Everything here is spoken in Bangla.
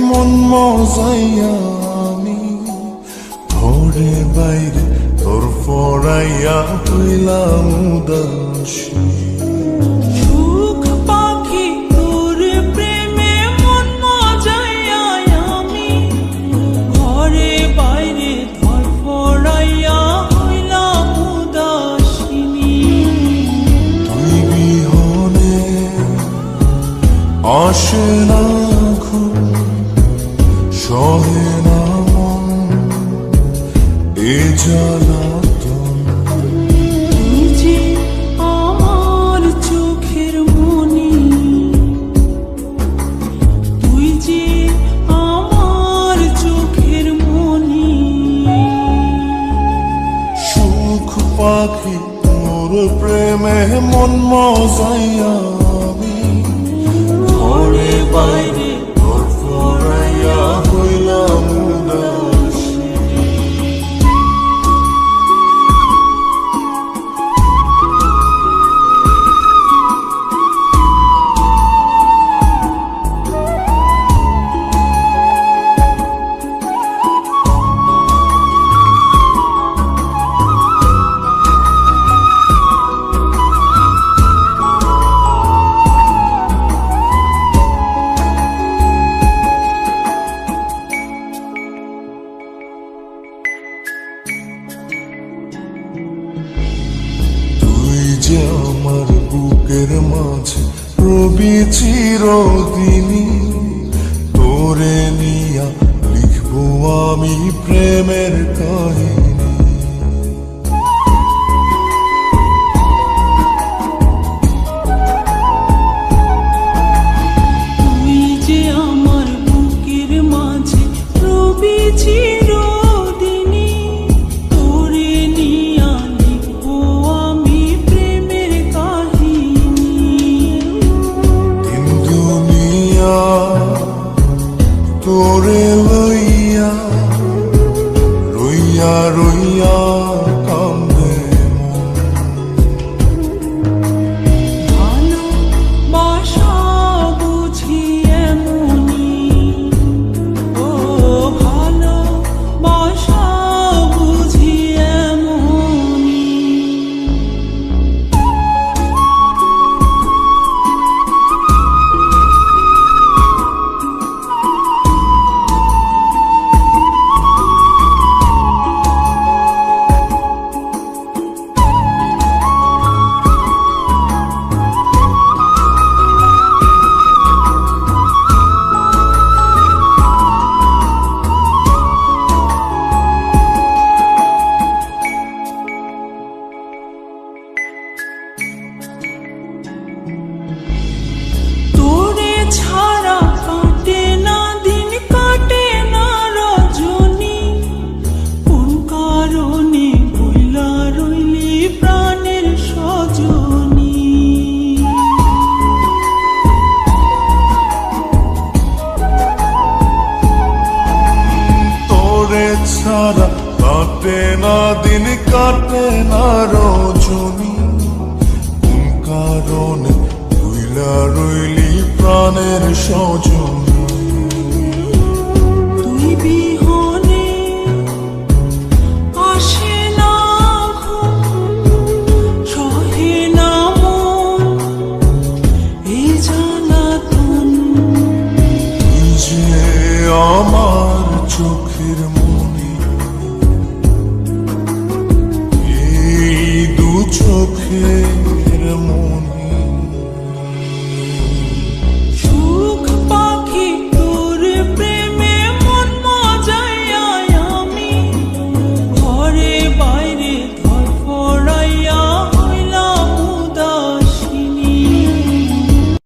মন মজাইয়া আমি ঘরে বাইরে তোর পড়াইয়া হইলাম উদাসী। সুখ পাখি তোর প্রেমে মন মজাইয়া আমি ঘরে বাইরে তোর পড়াইয়া হইলাম উদাসিনী। তুই বিহনে আসে না ঘুম, সহে না মন এ জ্বালাতন। তুই যে আমার চোখের মনি, তুই যে আমার চোখের মনি। সুখ পাখি তোর প্রেমে মন মজাইয়া আমি ঘরে বাইরে তোর পড়াইয়া হইলাম উদাসী। যে আমার বুকের মাঝে রবি চিরদিনই, তোরে নিয়া লিখবো আমি প্রেমের কাহিনী। তুই যে আমার বুকের মাঝে রবি চিরদিনই, তোরে নিয়া লিখবো আমি প্রেমের কাহিনী। দিন দুনিয়া তোরে লইয়া রইয়া রইয়া কান্দে মন। ভালোবাসা বুঝি এমনি, ও ভালোবাসা বুঝি এমনি। তোরে ছাড়া কাটে না দিন, কাটে না রজনী। কোন কারণে ভুইলা রইলি প্রাণের সজনী। তোরে ছাড়া কাটে না দিন, কাটে না রজনী। কোন কারণে ভুইলা রইলি প্রাণের সজনী। তুই বিহনে আসে না ঘুম, সহে না মন এই জ্বালাতন। তুই যে আমার চোখের মনি, এই দু চোখের মনি।